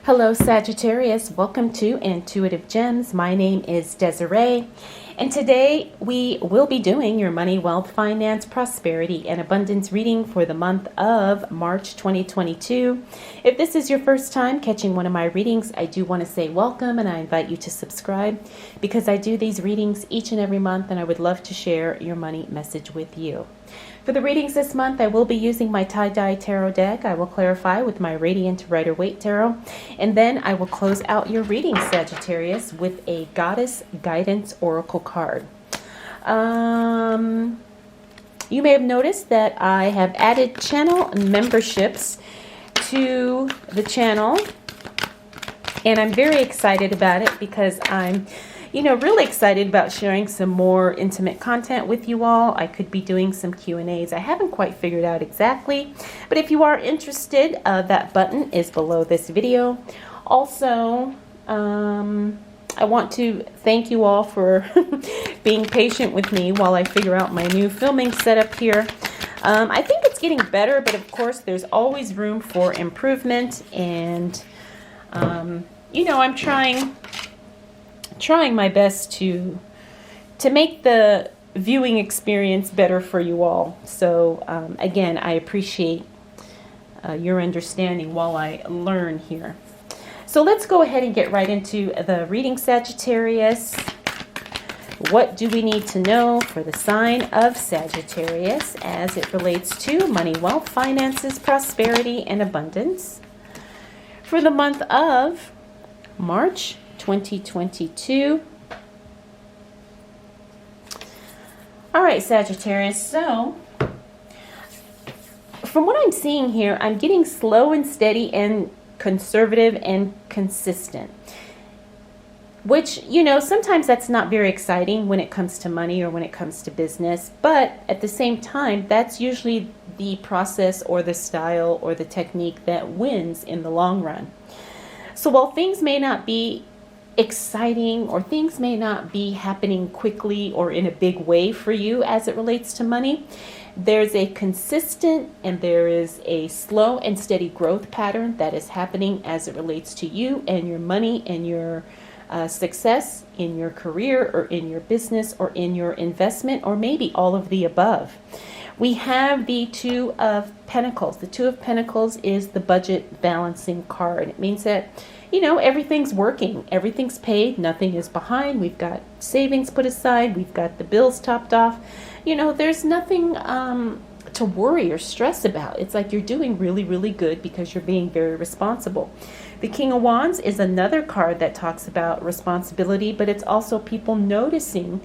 Hello Sagittarius, welcome to Intuitive Gems. My name is Desiree, and today we will be doing your money, wealth, finance, prosperity, and abundance reading for the month of March 2022. If this is your first time catching one of my readings, I do want to say welcome, and I invite you to subscribe because I do these readings each and every month, and I would love to share your money message with you. For the readings this month, I will be using my tie-dye tarot deck. I will clarify with my Radiant Rider-Waite tarot. And then I will close out your reading, Sagittarius, with a Goddess Guidance Oracle card. You may have noticed that I have added channel memberships to the channel. And I'm very excited about it because I'm really excited about sharing some more intimate content with you all. I could be doing some Q&As. I haven't quite figured out exactly, but if you are interested, that button is below this video. Also, I want to thank you all for being patient with me while I figure out my new filming setup here. I think it's getting better, but of course there's always room for improvement, and I'm trying my best to make the viewing experience better for you all. So again, I appreciate your understanding while I learn here. So let's go ahead and get right into the reading, Sagittarius. What do we need to know for the sign of Sagittarius as it relates to money, wealth, finances, prosperity, and abundance for the month of March 2022. All right, Sagittarius. So from what I'm seeing here, I'm getting slow and steady and conservative and consistent, which, sometimes that's not very exciting when it comes to money or when it comes to business. But at the same time, that's usually the process or the style or the technique that wins in the long run. So while things may not be exciting or things may not be happening quickly or in a big way for you as it relates to money, there's a consistent and there is a slow and steady growth pattern that is happening as it relates to you and your money and your success in your career or in your business or in your investment, or maybe all of the above. We have the Two of Pentacles. The Two of Pentacles is the budget balancing card. It means that, everything's working. Everything's paid. Nothing is behind. We've got savings put aside. We've got the bills topped off. There's nothing to worry or stress about. It's like you're doing really, really good because you're being very responsible. The King of Wands is another card that talks about responsibility, but it's also people noticing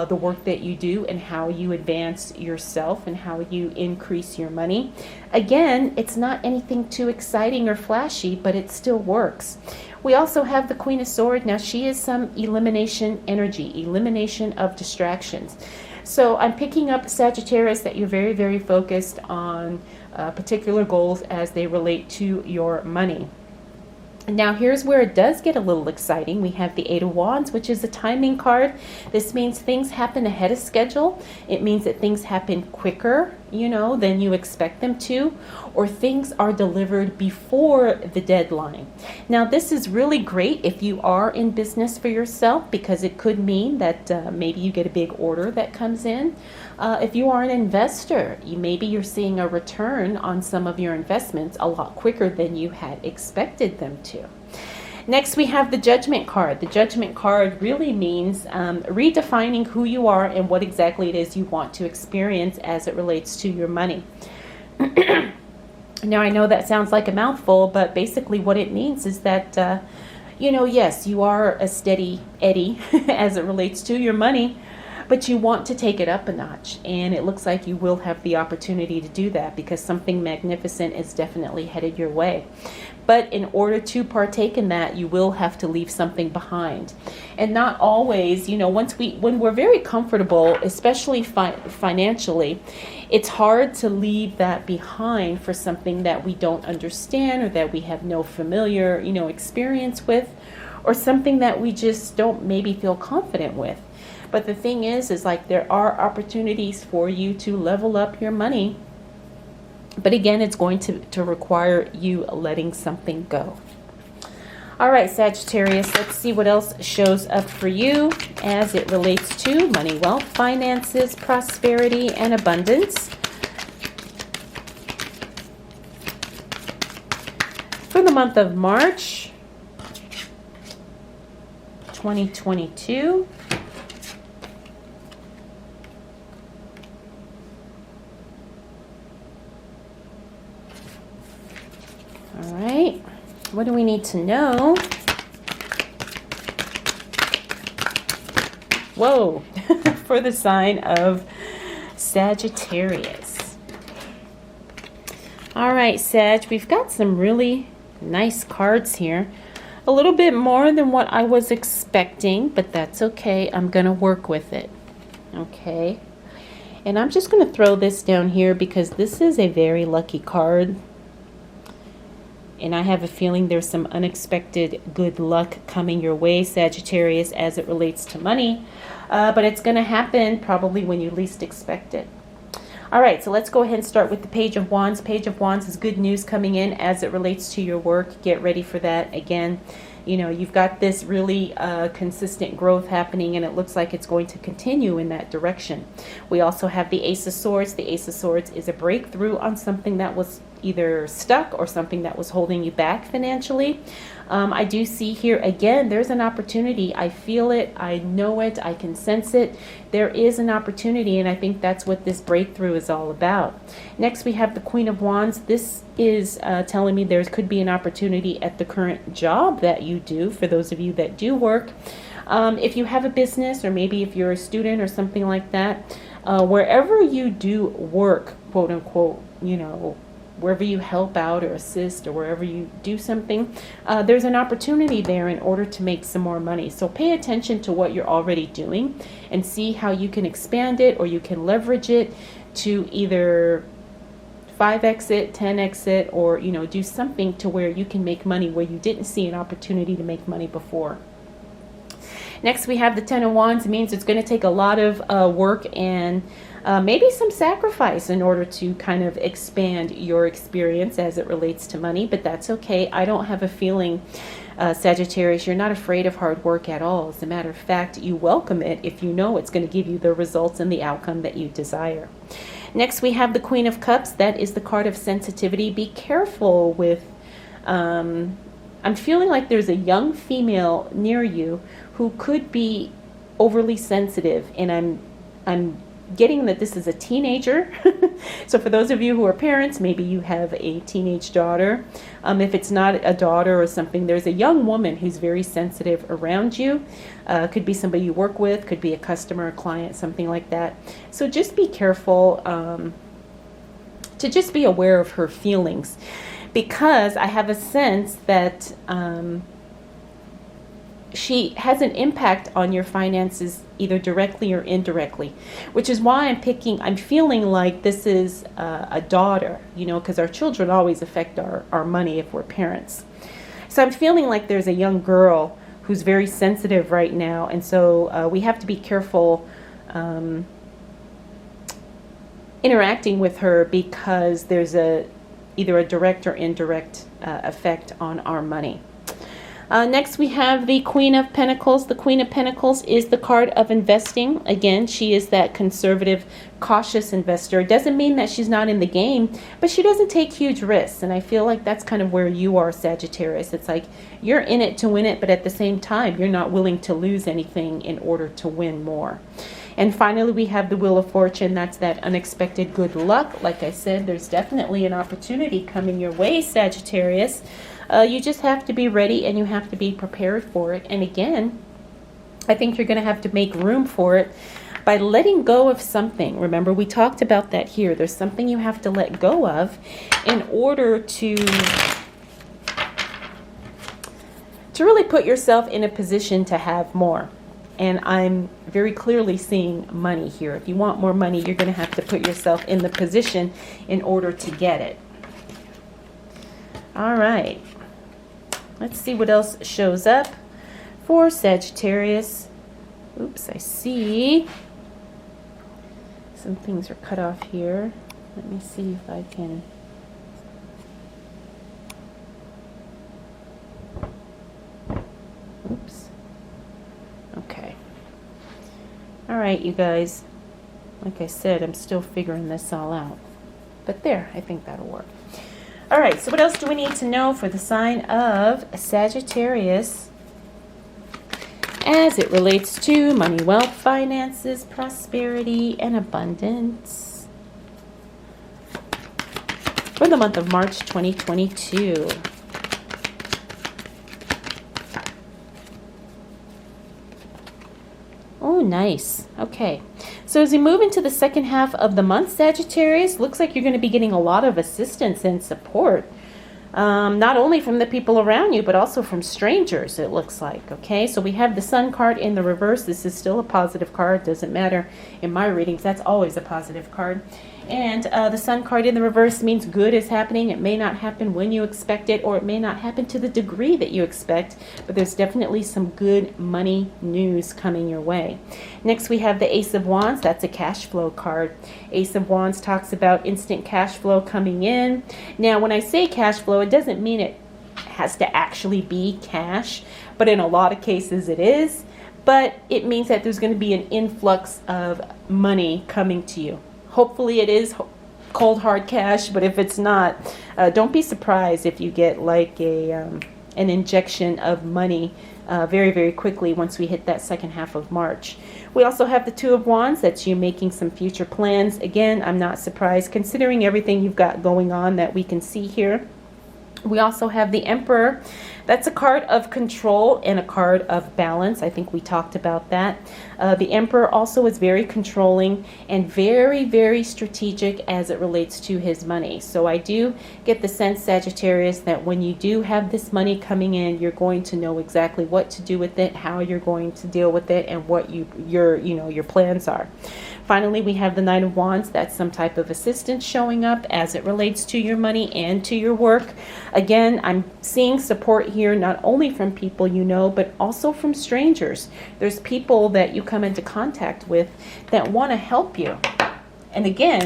the work that you do and how you advance yourself and how you increase your money. Again, it's not anything too exciting or flashy, but it still works. We also have the Queen of Swords. Now, she is some elimination energy, elimination of distractions. So I'm picking up, Sagittarius, that you're very, very focused on particular goals as they relate to your money. Now, here's where it does get a little exciting. We have the Eight of Wands, which is a timing card. This means things happen ahead of schedule. It means that things happen quicker, than you expect them to, or things are delivered before the deadline. Now, this is really great if you are in business for yourself, because it could mean that maybe you get a big order that comes in. If you are an investor, maybe you're seeing a return on some of your investments a lot quicker than you had expected them to. Next, we have the Judgment card. The Judgment card really means redefining who you are and what exactly it is you want to experience as it relates to your money. Now, I know that sounds like a mouthful, but basically what it means is that, yes, you are a steady Eddie as it relates to your money, but you want to take it up a notch, and it looks like you will have the opportunity to do that because something magnificent is definitely headed your way. But in order to partake in that, you will have to leave something behind. And not always, when we're very comfortable, especially financially, it's hard to leave that behind for something that we don't understand or that we have no familiar, experience with, or something that we just don't maybe feel confident with. But the thing is like there are opportunities for you to level up your money. But again, it's going to require you letting something go. All right, Sagittarius, let's see what else shows up for you as it relates to money, wealth, finances, prosperity, and abundance. For the month of March 2022. All right. What do we need to know? Whoa, for the sign of Sagittarius. All right, Sag, we've got some really nice cards here. A little bit more than what I was expecting, but that's okay. I'm going to work with it. Okay. And I'm just going to throw this down here because this is a very lucky card. And I have a feeling there's some unexpected good luck coming your way, Sagittarius, as it relates to money. But it's going to happen probably when you least expect it. All right, so let's go ahead and start with the Page of Wands. Page of Wands is good news coming in as it relates to your work. Get ready for that. Again, you know, you've got this really consistent growth happening, and it looks like it's going to continue in that direction. We also have the Ace of Swords. The Ace of Swords is a breakthrough on something that was either stuck or something that was holding you back financially. I do see here, again, there's an opportunity. I feel it. I know it. I can sense it. There is an opportunity, and I think that's what this breakthrough is all about. Next, we have the Queen of Wands. This is telling me there could be an opportunity at the current job that you do, for those of you that do work. If you have a business, or maybe if you're a student or something like that, wherever you do work, quote unquote, you know, wherever you help out or assist or wherever you do something, there's an opportunity there in order to make some more money. So pay attention to what you're already doing and see how you can expand it, or you can leverage it to either 5x it, 10x it, or, you know, do something to where you can make money where you didn't see an opportunity to make money before. Next, we have the Ten of Wands. It means it's going to take a lot of work and maybe some sacrifice in order to kind of expand your experience as it relates to money, but that's okay. I don't have a feeling, Sagittarius, you're not afraid of hard work at all. As a matter of fact, you welcome it if you know it's going to give you the results and the outcome that you desire. Next, we have the Queen of Cups. That is the card of sensitivity. Be careful with, I'm feeling like there's a young female near you who could be overly sensitive, and I'm getting that this is a teenager. So for those of you who are parents, maybe you have a teenage daughter. If it's not a daughter or something, there's a young woman who's very sensitive around you. Could be somebody you work with, could be a customer, a client, something like that. So just be careful to just be aware of her feelings, because I have a sense that she has an impact on your finances either directly or indirectly, which is why I'm feeling like this is a daughter, you know, because our children always affect our money if we're parents. So I'm feeling like there's a young girl who's very sensitive right now, and so we have to be careful interacting with her, because there's either a direct or indirect effect on our money. Next, we have the Queen of Pentacles. The Queen of Pentacles is the card of investing. Again, she is that conservative, cautious investor. It doesn't mean that she's not in the game, but she doesn't take huge risks. And I feel like that's kind of where you are, Sagittarius. It's like you're in it to win it, but at the same time, you're not willing to lose anything in order to win more. And finally, we have the Wheel of Fortune. That's that unexpected good luck. Like I said, there's definitely an opportunity coming your way, Sagittarius. You just have to be ready, and you have to be prepared for it. And again, I think you're going to have to make room for it by letting go of something. Remember, we talked about that here. There's something you have to let go of in order to really put yourself in a position to have more. And I'm very clearly seeing money here. If you want more money, you're going to have to put yourself in the position in order to get it. All right. Let's see what else shows up for Sagittarius. Oops, I see some things are cut off here. Let me see if I can. right, you guys. Like I said, I'm still figuring this all out. But there, I think that'll work. All right, so what else do we need to know for the sign of Sagittarius as it relates to money, wealth, finances, prosperity, and abundance for the month of March 2022? Oh, nice. Okay. So as we move into the second half of the month, Sagittarius, looks like you're going to be getting a lot of assistance and support. Not only from the people around you, but also from strangers, it looks like. Okay, so we have the Sun card in the reverse. This is still a positive card. Doesn't matter in my readings. That's always a positive card. And the Sun card in the reverse means good is happening. It may not happen when you expect it, or it may not happen to the degree that you expect, but there's definitely some good money news coming your way. Next, we have the Ace of Wands. That's a cash flow card. Ace of Wands talks about instant cash flow coming in. Now, when I say cash flow, it doesn't mean it has to actually be cash, but in a lot of cases it is. But it means that there's going to be an influx of money coming to you. Hopefully it is cold hard cash, but if it's not, don't be surprised if you get like an injection of money very, very quickly once we hit that second half of March. We also have the Two of Wands. That's you making some future plans. Again, I'm not surprised considering everything you've got going on that we can see here. We also have the Emperor. That's a card of control and a card of balance. I think we talked about that. The Emperor also is very controlling and very, very strategic as it relates to his money. So I do get the sense, Sagittarius, that when you do have this money coming in, you're going to know exactly what to do with it, how you're going to deal with it, and what your plans are. Finally, we have the Knight of Wands. That's some type of assistance showing up as it relates to your money and to your work. Again, I'm seeing support here not only from people you know, but also from strangers. There's people that you come into contact with that want to help you. And again,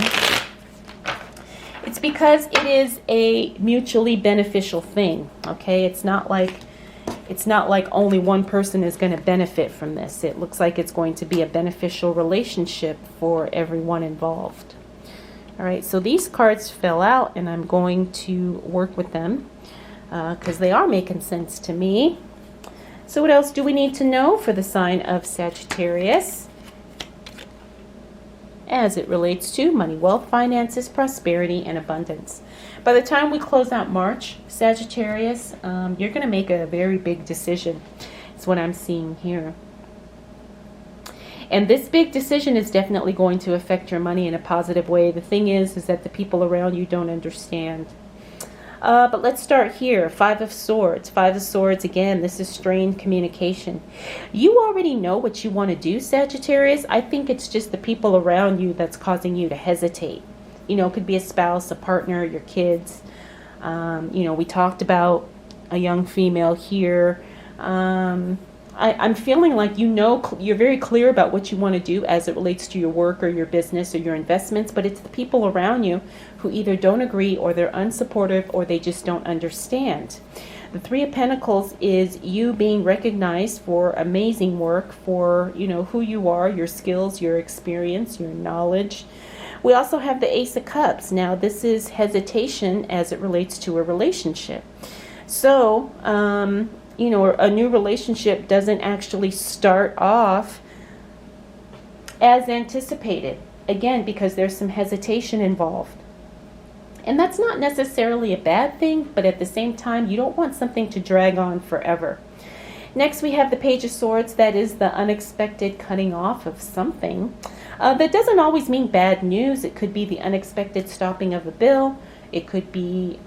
it's because it is a mutually beneficial thing, okay? It's not like only one person is going to benefit from this. It looks like it's going to be a beneficial relationship for everyone involved. All right, so these cards fell out, and I'm going to work with them because they are making sense to me. So what else do we need to know for the sign of Sagittarius as it relates to money, wealth, finances, prosperity, and abundance? By the time we close out March, Sagittarius, you're going to make a very big decision. It's what I'm seeing here. And this big decision is definitely going to affect your money in a positive way. The thing is that the people around you don't understand. But let's start here. Five of Swords. Five of Swords, again, this is strained communication. You already know what you want to do, Sagittarius. I think it's just the people around you that's causing you to hesitate. You know, it could be a spouse, a partner, your kids. We talked about a young female here. I'm feeling like you're very clear about what you want to do as it relates to your work or your business or your investments, but it's the people around you who either don't agree or they're unsupportive or they just don't understand. The Three of Pentacles is you being recognized for amazing work, for who you are, your skills, your experience, your knowledge. We also have the Ace of Cups. Now this is hesitation as it relates to a relationship. So a new relationship doesn't actually start off as anticipated. Again, because there's some hesitation involved. And that's not necessarily a bad thing, but at the same time, you don't want something to drag on forever. Next, we have the Page of Swords. That is the unexpected cutting off of something. That doesn't always mean bad news. It could be the unexpected stopping of a bill. It could be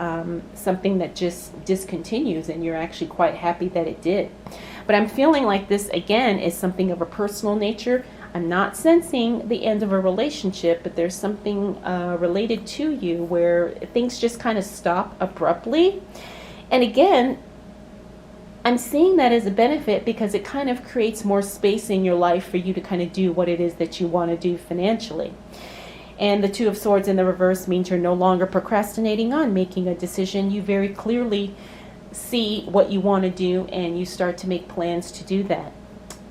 something that just discontinues and you're actually quite happy that it did. But I'm feeling like this, again, is something of a personal nature. I'm not sensing the end of a relationship, but there's something related to you where things just kind of stop abruptly. And again, I'm seeing that as a benefit because it kind of creates more space in your life for you to kind of do what it is that you want to do financially. And the Two of Swords in the reverse means you're no longer procrastinating on making a decision. You very clearly see what you want to do and you start to make plans to do that.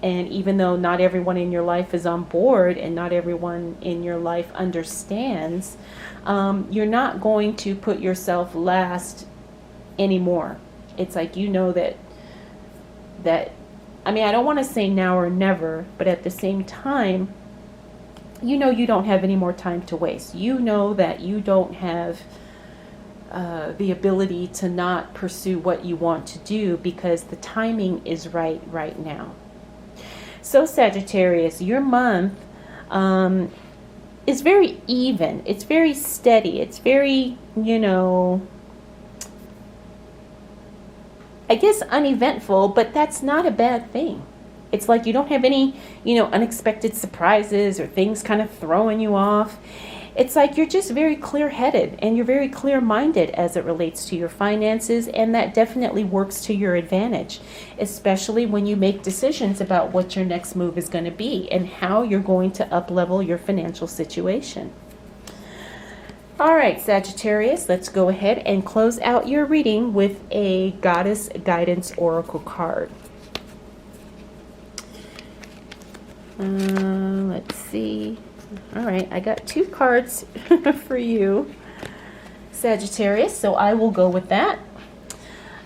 And even though not everyone in your life is on board and not everyone in your life understands, you're not going to put yourself last anymore. It's like, you know, that I mean, I don't want to say now or never, but at the same time, you know, you don't have any more time to waste. You know that you don't have the ability to not pursue what you want to do, because the timing is right now. So Sagittarius, your month is very even. It's very steady. It's very, you know, I guess uneventful, but that's not a bad thing. It's like you don't have any, you know, unexpected surprises or things kind of throwing you off. It's like you're just very clear-headed and you're very clear-minded as it relates to your finances, and that definitely works to your advantage, especially when you make decisions about what your next move is going to be and how you're going to up-level your financial situation. All right, Sagittarius, let's go ahead and close out your reading with a Goddess Guidance Oracle card. Let's see. All right, I got 2 cards for you, Sagittarius, so I will go with that.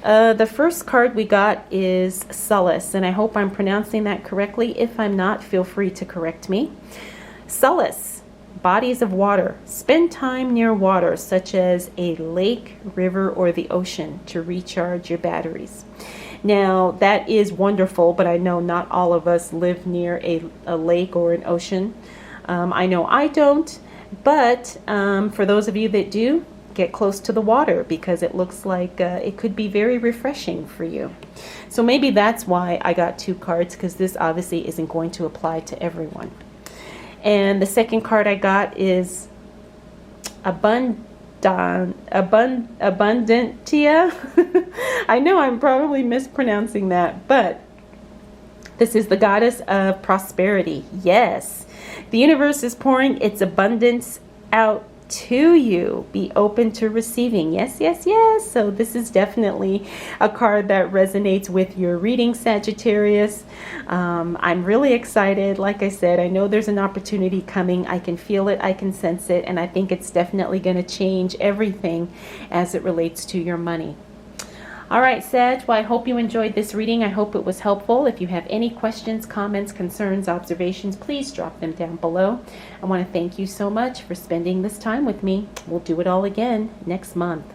The first card we got is Solace, and I hope I'm pronouncing that correctly. If I'm not, feel free to correct me. Solace, bodies of water. Spend time near water, such as a lake, river, or the ocean, to recharge your batteries. Now, that is wonderful, but I know not all of us live near a lake or an ocean. I know I don't, but for those of you that do, get close to the water, because it looks like it could be very refreshing for you. So maybe that's why I got 2 cards, because this obviously isn't going to apply to everyone. And the second card I got is Abundantia. I know I'm probably mispronouncing that, but this is the goddess of prosperity. Yes, the universe is pouring its abundance out to you. Be open to receiving. Yes, yes, yes. So this is definitely a card that resonates with your reading, Sagittarius. I'm really excited. Like I said, I know there's an opportunity coming. I can feel it. I can sense it. And I think it's definitely going to change everything as it relates to your money. All right, Sag, well, I hope you enjoyed this reading. I hope it was helpful. If you have any questions, comments, concerns, observations, please drop them down below. I want to thank you so much for spending this time with me. We'll do it all again next month.